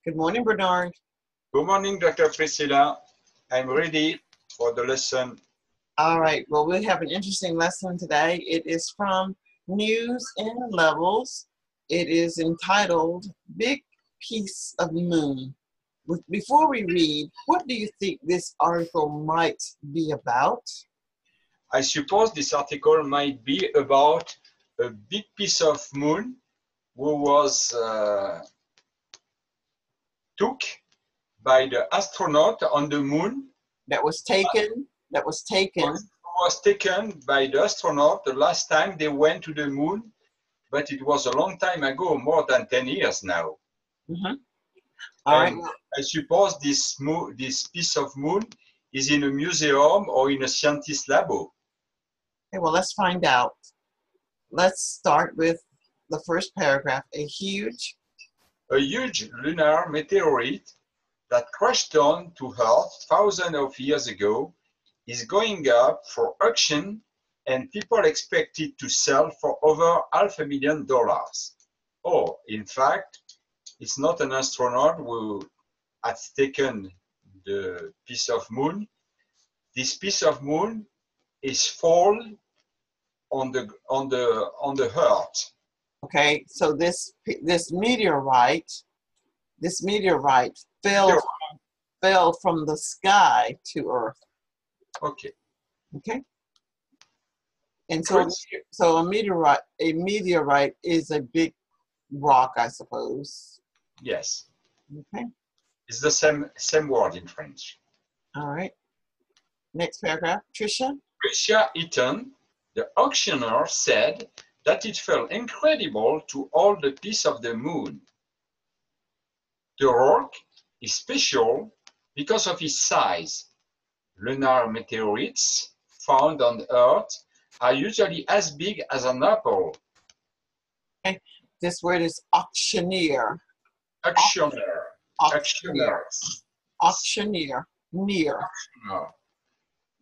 Good morning, Bernard. Good morning, Dr. Priscilla. I'm ready for the lesson. All right, well, we have an interesting lesson today. It is from News in Levels. It is entitled Big Piece of Moon. Before we read, what do you think this article might be about? I suppose this article might be about a big piece of moon who was took by the astronaut on the moon. That was taken Was taken by the astronaut the last time they went to the moon, but it was a long time ago, more than 10 years now. Mm-hmm. All right. I suppose this piece of moon is in a museum or in a scientist lab. Okay, well, let's find out. Let's start with the first paragraph. A huge lunar meteorite that crashed down to Earth thousands of years ago is going up for auction, and people expect it to sell for over $500,000. Oh, in fact, it's not an astronaut who has taken the piece of moon. This piece of moon is fall on the Earth. Okay, so this meteorite fell from the sky to Earth. Okay. Okay. And so a meteorite is a big rock, I suppose. Yes. Okay. It's the same word in French. All right. Next paragraph, Tricia. Tricia Eaton, the auctioneer, said that it felt incredible to hold the piece of the moon. The rock is special because of its size. Lunar meteorites found on Earth are usually as big as an apple. Okay. This word is auctioneer. Auctioneer. Auctioneer.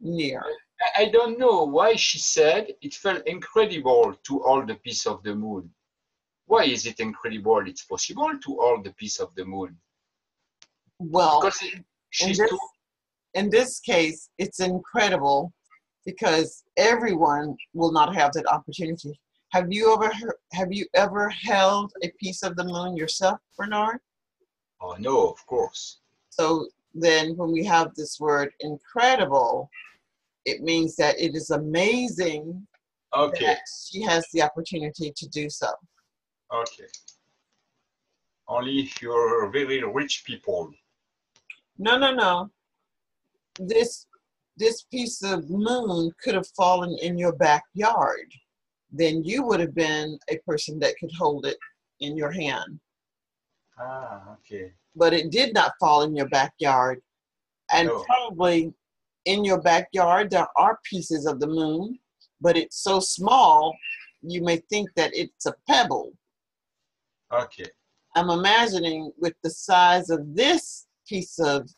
Near. I don't know why she said it felt incredible to hold the piece of the moon. Why is it incredible? It's possible to hold the piece of the moon. Well, because in this case, it's incredible because everyone will not have that opportunity. Have you ever held a piece of the moon yourself, Bernard? Oh no, of course. So then when we have this word incredible, it means that it is amazing that she has the opportunity to do so. Okay. Only if you're very rich people. No. This piece of moon could have fallen in your backyard. Then you would have been a person that could hold it in your hand. Ah, okay. But it did not fall in your backyard. And probably in your backyard, there are pieces of the moon, but it's so small, you may think that it's a pebble. Okay. I'm imagining with the size of this piece of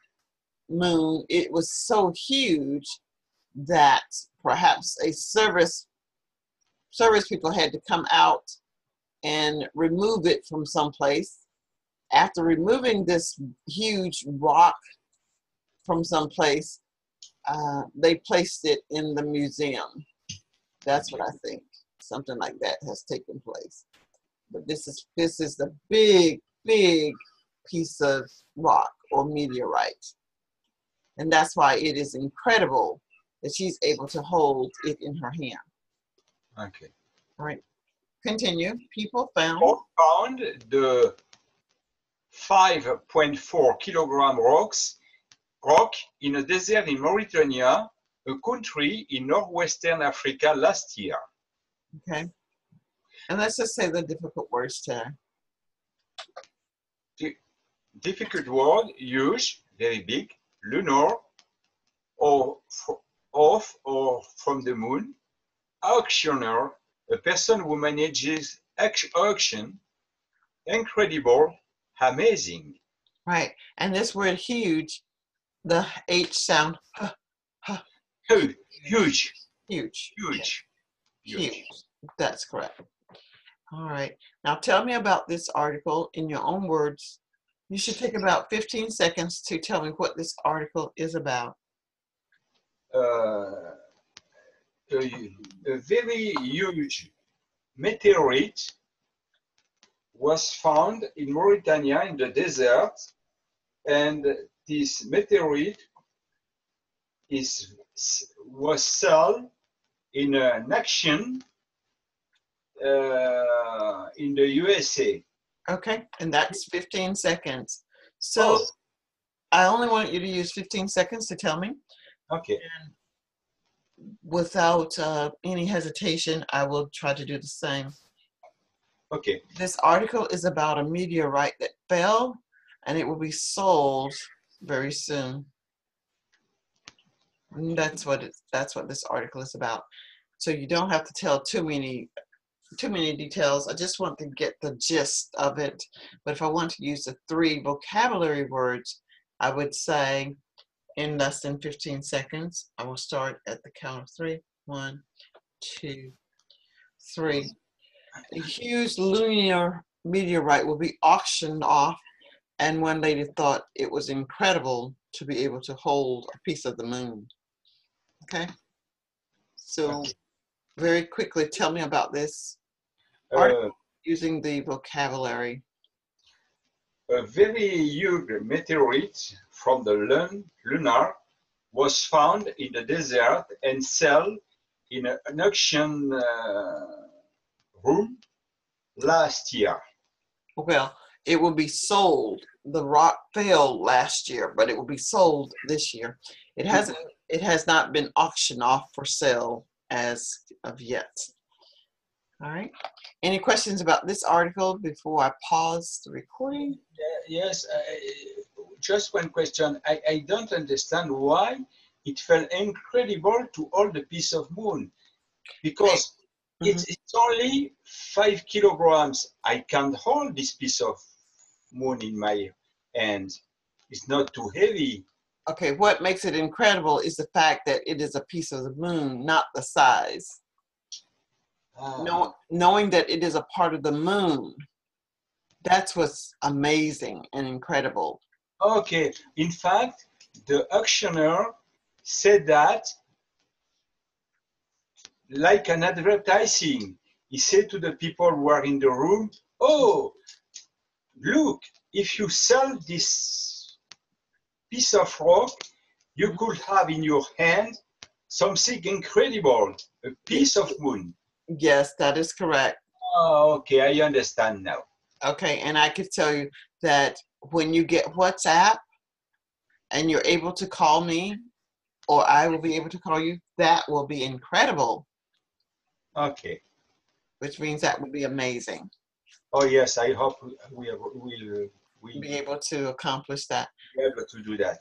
moon, it was so huge that perhaps a service people had to come out and remove it from someplace. After removing this huge rock from someplace, they placed it in the museum. That's what I think. Something like that has taken place. But this is the big piece of rock or meteorite. And that's why it is incredible that she's able to hold it in her hand. Okay. All right. Continue. People found the 5.4 kilogram rock in a desert in Mauritania, a country in northwestern Africa, last year. Okay. And let's just say the difficult words today. The difficult word: huge, very big; lunar, or off or from the moon; auctioneer, a person who manages auction; incredible, amazing. Right. And this word huge, the H sound. Huge. That's correct. All right. Now tell me about this article in your own words. You should take about 15 seconds to tell me what this article is about. A very huge meteorite was found in Mauritania in the desert, and this meteorite was sold in an auction in the USA. Okay, and that's 15 seconds. So Oh, I only want you to use 15 seconds to tell me. okay. Without any hesitation, I will try to do the same. Okay. This article is about a meteorite that fell, and it will be sold very soon. And that's what this article is about. So you don't have to tell too many details. I just want to get the gist of it. But if I want to use the 3 vocabulary words, I would say in less than 15 seconds. I will start at the count of 3. 1, 2, 3. A huge lunar meteorite will be auctioned off, and one lady thought it was incredible to be able to hold a piece of the moon. Okay? So very quickly, tell me about this article using the vocabulary. A very huge meteorite from the Lunar was found in the desert and sold in an auction room last year. Well, it will be sold. The rock fell last year, but it will be sold this year. It has not been auctioned off for sale as of yet. All right. Any questions about this article before I pause the recording? Yes, just one question. I don't understand why it felt incredible to hold a piece of moon, because it's only 5 kilograms. I can't hold this piece of moon in my hand. It's not too heavy. Okay, what makes it incredible is the fact that it is a piece of the moon, not the size. Knowing that it is a part of the moon, that's what's amazing and incredible. Okay, in fact, the auctioneer said that like an advertising. He said to the people who are in the room, oh, look, if you sell this piece of rock, you could have in your hand something incredible, a piece of moon. Yes, that is correct. Oh, okay, I understand now. Okay, and I could tell you that when you get WhatsApp and you're able to call me, or I will be able to call you, that will be incredible. Okay. Which means that would be amazing. Oh yes, I hope we'll be able to accomplish that. Be able to do that.